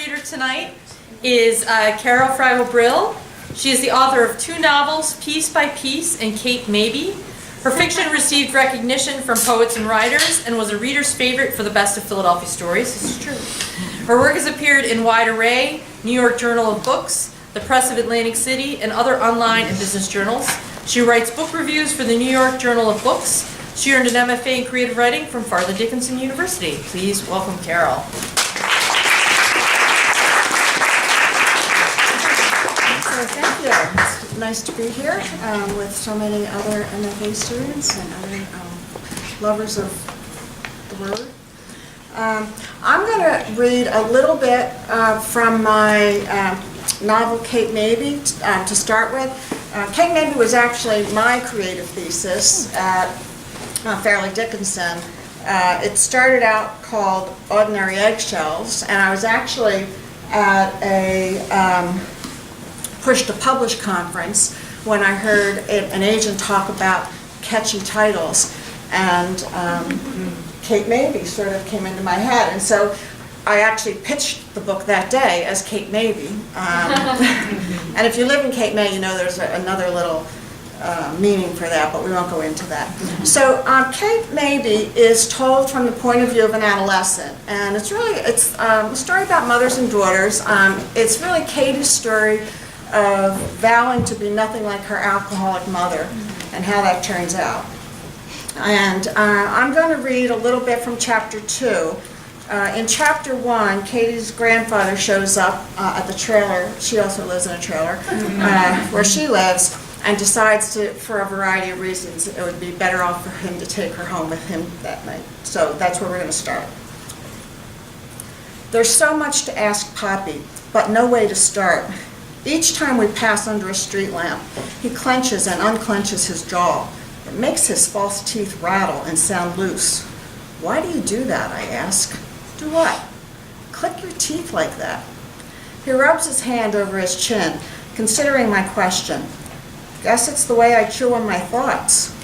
reader tonight is Carol Fagale Brill. She is the author of 2 novels, Piece by Piece and Kate Maybe. Her fiction received recognition from poets and writers and was a reader's favorite for the Best of Philadelphia Stories. This is true. Her work has appeared in Wide Array, New York Journal of Books, the Press of Atlantic City, and other online and business journals. She writes book reviews for the New York Journal of Books. She earned an MFA in creative writing from Farther Dickinson University. Please welcome Carol. So thank you. It's nice to be here with so many other MFA students and other lovers of the word. I'm going to read a little bit from my novel Kate Maybe to start with. Kate Maybe was actually my creative thesis at Fagale Dickinson. It started out called Ordinary Eggshells, and I was actually at a Push to Publish conference when I heard an agent talk about catchy titles, and Kate Maybe sort of came into my head, and so I actually pitched the book that day as Kate Maybe. And if you live in Cape May, you know there's another little meaning for that, but we won't go into that. So Kate Maybe is told from the point of view of an adolescent, and it's a story about mothers and daughters. It's really Katie's story of vowing to be nothing like her alcoholic mother and how that turns out. And I'm going to read a little bit from chapter 2. In chapter 1, Katie's grandfather shows up at the trailer. She also lives in a trailer where she lives, and decides to, for a variety of reasons, it would be better off for him to take her home with him that night. So that's where we're going to start. There's so much to ask Poppy, but no way to start. Each time we pass under a street lamp, he clenches and unclenches his jaw. It makes his false teeth rattle and sound loose. Why do you do that, I ask. Do what? Click your teeth like that. He rubs his hand over his chin, considering my question. Guess it's the way I chew on my thoughts.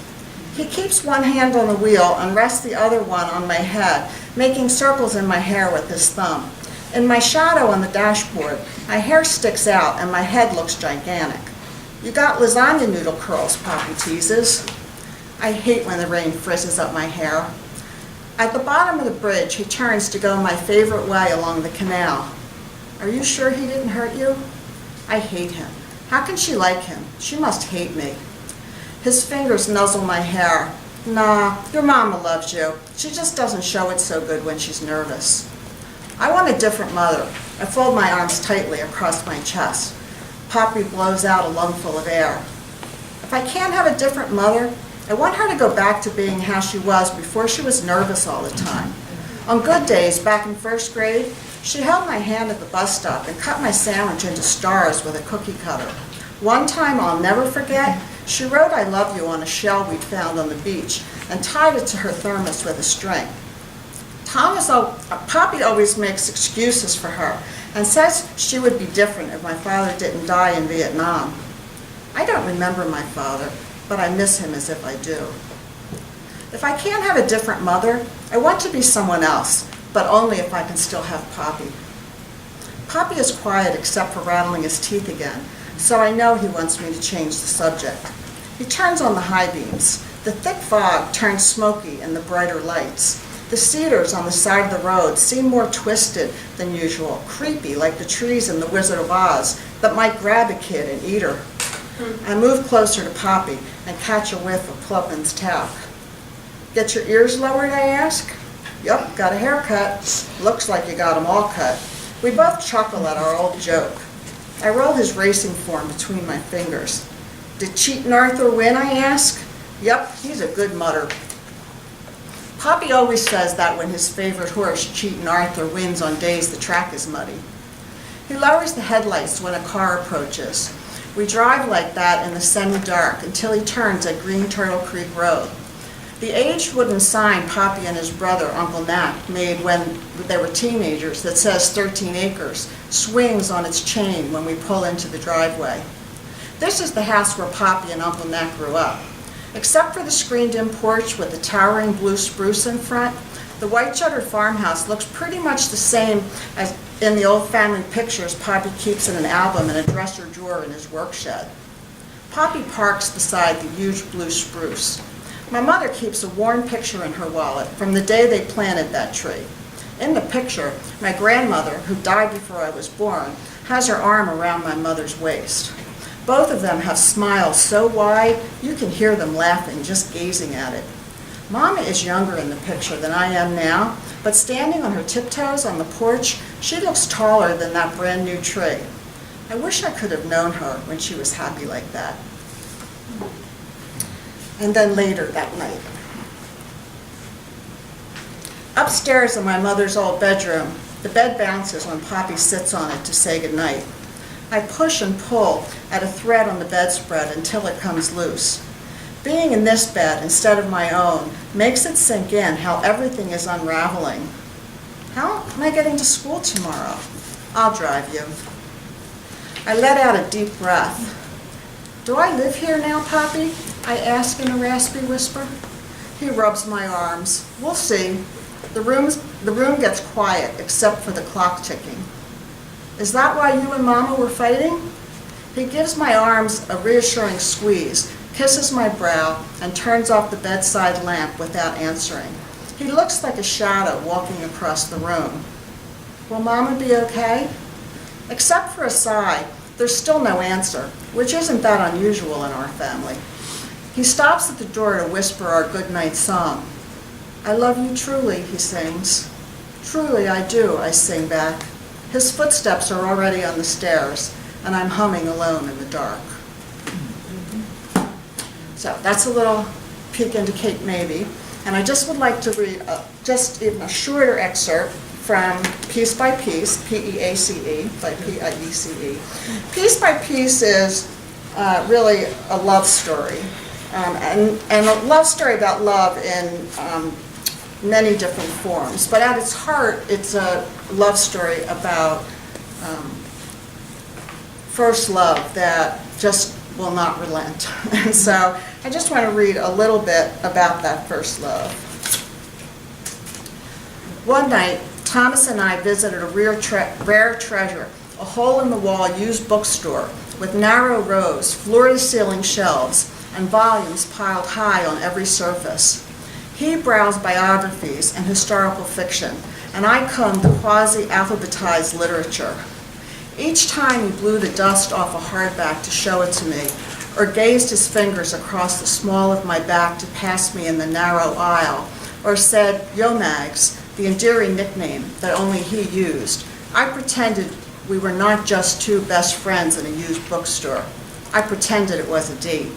He keeps one hand on the wheel and rests the other one on my head, making circles in my hair with his thumb. In my shadow on the dashboard, my hair sticks out and my head looks gigantic. You got lasagna noodle curls, Poppy teases. I hate when the rain frizzes up my hair. At the bottom of the bridge, he turns to go my favorite way along the canal. Are you sure he didn't hurt you? I hate him. How can she like him? She must hate me. His fingers nuzzle my hair. Nah, your mama loves you. She just doesn't show it so good when she's nervous. I want a different mother. I fold my arms tightly across my chest. Poppy blows out a lungful of air. If I can't have a different mother, I want her to go back to being how she was before she was nervous all the time. On good days, back in first grade, she held my hand at the bus stop and cut my sandwich into stars with a cookie cutter. One time I'll never forget, she wrote I love you on a shell we'd found on the beach and tied it to her thermos with a string. Poppy always makes excuses for her and says she would be different if my father didn't die in Vietnam. I don't remember my father, but I miss him as if I do. If I can't have a different mother, I want to be someone else, but only if I can still have Poppy. Poppy is quiet except for rattling his teeth again, so I know he wants me to change the subject. He turns on the high beams. The thick fog turns smoky in the brighter lights. The cedars on the side of the road seem more twisted than usual, creepy like the trees in The Wizard of Oz that might grab a kid and eat her. I move closer to Poppy and catch a whiff of Plupman's talc. Get your ears lowered, I ask? Yup, got a haircut. Looks like you got them all cut. We both chuckle at our old joke. I roll his racing form between my fingers. Did Cheatin' Arthur win, I ask? Yup, he's a good mutter. Poppy always says that when his favorite horse, Cheatin' Arthur, wins on days the track is muddy. He lowers the headlights when a car approaches. We drive like that in the semi-dark until he turns at Green Turtle Creek Road. The aged wooden sign Poppy and his brother, Uncle Nat, made when they were teenagers that says 13 acres swings on its chain when we pull into the driveway. This is the house where Poppy and Uncle Nat grew up. Except for the screened-in porch with the towering blue spruce in front, The white shuttered farmhouse looks pretty much the same as in the old family pictures Poppy keeps in an album in a dresser drawer in his work shed. Poppy parks beside the huge blue spruce. My mother keeps a worn picture in her wallet from the day they planted that tree. In the picture, my grandmother, who died before I was born, has her arm around my mother's waist. Both of them have smiles so wide you can hear them laughing just gazing at it. Mama is younger in the picture than I am now, but standing on her tiptoes on the porch, she looks taller than that brand new tree. I wish I could have known her when she was happy like that. And then later that night. Upstairs in my mother's old bedroom, the bed bounces when Poppy sits on it to say goodnight. I push and pull at a thread on the bedspread until it comes loose. Being in this bed instead of my own makes it sink in how everything is unraveling. How am I getting to school tomorrow? I'll drive you. I let out a deep breath. Do I live here now, Poppy? I ask in a raspy whisper. He rubs my arms. We'll see. The room gets quiet except for the clock ticking. Is that why you and Mama were fighting? He gives my arms a reassuring squeeze, kisses my brow, and turns off the bedside lamp without answering. He looks like a shadow walking across the room. Will Mama be okay? Except for a sigh, there's still no answer, which isn't that unusual in our family. He stops at the door to whisper our goodnight song. I love you truly, he sings. Truly I do, I sing back. His footsteps are already on the stairs, and I'm humming alone in the dark. So that's a little peek into Kate Maybe, and I just would like to read just even a shorter excerpt from Piece by Piece, P-E-A-C-E, by P-I-E-C-E. Piece by Piece is really a love story, and a love story about love in many different forms. But at its heart, it's a love story about first love that just will not relent. And so I just want to read a little bit about that first love. One night, Thomas and I visited a rare treasure, a hole-in-the-wall used bookstore with narrow rows, floor-to-ceiling shelves, and volumes piled high on every surface. He browsed biographies and historical fiction, and I combed the quasi-alphabetized literature. Each time he blew the dust off a hardback to show it to me, or gazed his fingers across the small of my back to pass me in the narrow aisle, or said, "Yo Mags," the endearing nickname that only he used, I pretended we were not just two best friends in a used bookstore. I pretended it was a date.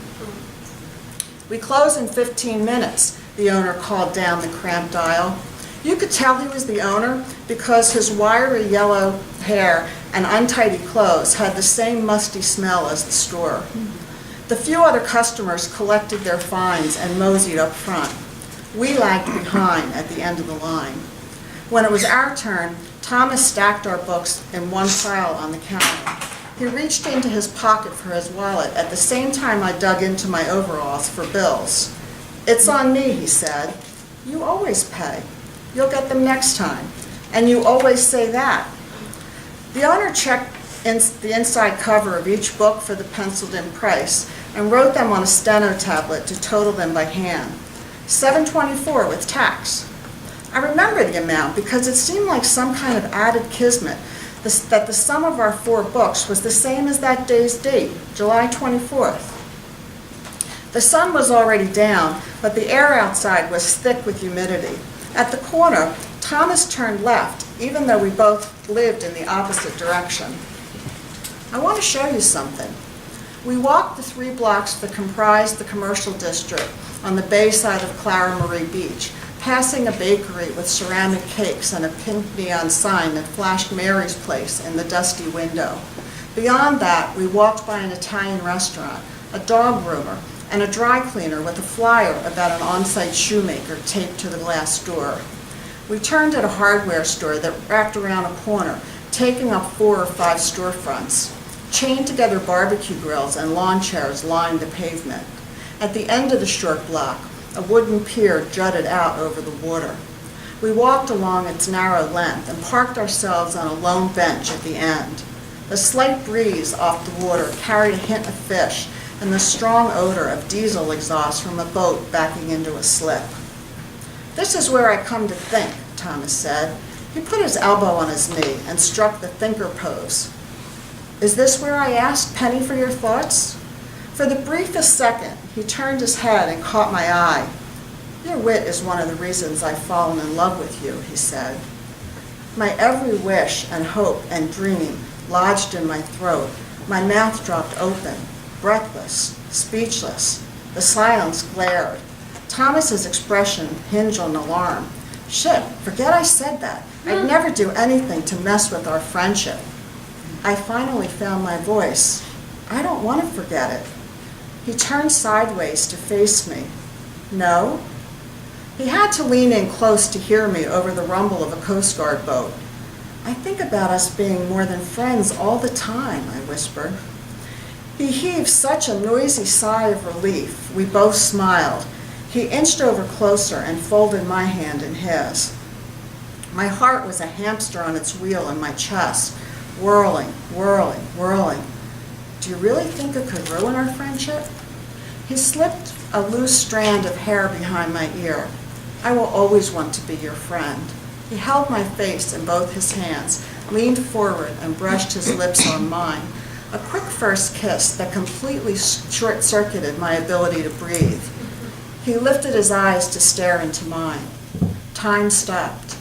"We close in 15 minutes, the owner called down the cramped aisle. You could tell he was the owner because his wiry yellow hair and untidy clothes had the same musty smell as the store. The few other customers collected their finds and moseyed up front. We lagged behind at the end of the line. When it was our turn, Thomas stacked our books in one pile on the counter. He reached into his pocket for his wallet at the same time I dug into my overalls for bills. "It's on me," he said. "You always pay. You'll get them next time. And you always say that." The owner checked the inside cover of each book for the penciled-in price and wrote them on a steno tablet to total them by hand. $7.24 with tax. I remember the amount because it seemed like some kind of added kismet that the sum of our 4 books was the same as that day's date, July 24th. The sun was already down, but the air outside was thick with humidity. At the corner, Thomas turned left, even though we both lived in the opposite direction. "I want to show you something." We walked the 3 blocks that comprised the commercial district on the bay side of Clara Marie Beach, passing a bakery with ceramic cakes and a pink neon sign that flashed Mary's Place in the dusty window. Beyond that, we walked by an Italian restaurant, a dog groomer, and a dry cleaner with a flyer about an on-site shoemaker taped to the glass door. We turned at a hardware store that wrapped around a corner, taking up 4 or 5 storefronts. Chained together barbecue grills and lawn chairs lined the pavement. At the end of the short block, a wooden pier jutted out over the water. We walked along its narrow length and parked ourselves on a lone bench at the end. The slight breeze off the water carried a hint of fish and the strong odor of diesel exhaust from a boat backing into a slip. "This is where I come to think," Thomas said. He put his elbow on his knee and struck the thinker pose. "Is this where I asked Penny for your thoughts?" For the briefest second, he turned his head and caught my eye. "Your wit is one of the reasons I've fallen in love with you," he said. My every wish and hope and dream lodged in my throat. My mouth dropped open, breathless, speechless. The silence glared. Thomas's expression hinged on alarm. "Shit, forget I said that. I'd never do anything to mess with our friendship." I finally found my voice. "I don't want to forget it." He turned sideways to face me. "No?" He had to lean in close to hear me over the rumble of a Coast Guard boat. "I think about us being more than friends all the time," I whispered. He heaved such a noisy sigh of relief. We both smiled. He inched over closer and folded my hand in his. My heart was a hamster on its wheel in my chest, whirling, whirling, whirling. "Do you really think it could ruin our friendship?" He slipped a loose strand of hair behind my ear. "I will always want to be your friend." He held my face in both his hands, leaned forward and brushed his lips on mine. A quick first kiss that completely short-circuited my ability to breathe. He lifted his eyes to stare into mine. Time stopped.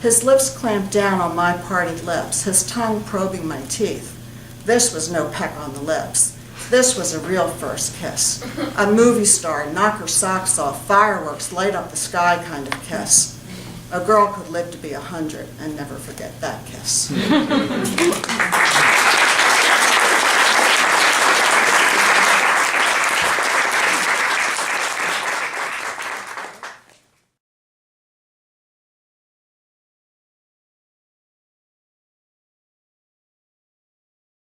His lips clamped down on my parted lips, his tongue probing my teeth. This was no peck on the lips. This was a real first kiss. A movie star, knock her socks off, fireworks, light up the sky kind of kiss. A girl could live to be 100 and never forget that kiss.